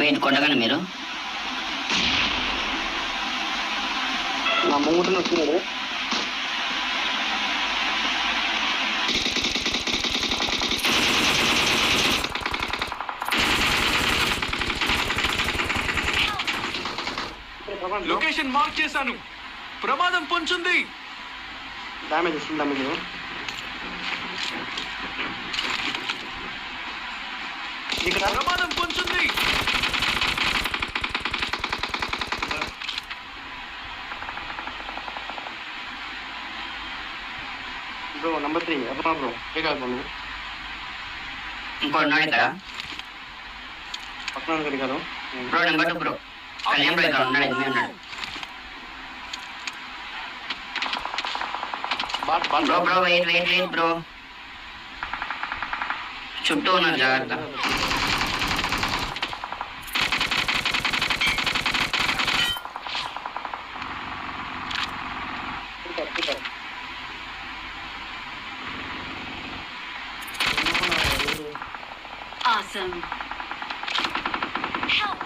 Wait కొట్టకండి మీరు. నా ముంగుట వచ్చినాడు. లొకేషన్ మార్క్ చేశాను. ప్రమాదం పొంచుంది. డ్యామేజ్ వస్తుంది. డ్యామేజ్ ఇక్కడ ప్రమాదం పొంచుంది. బ్రో నంబర్ 3 అబ్బా బ్రో ఏ కాదు బ్రో. ఇంకో ఉన్నాడు ఇక్కడ పక్కన కడిగారు bro. Number 2 bro. Kalyan bro ఇక్కడ ఉన్నాడు. ఎనిమిది ఉన్నాడు బ్రో. Bro wait bro. చుట్టూ ఉన్నారు, జాగ్రత్త. Awesome. Help.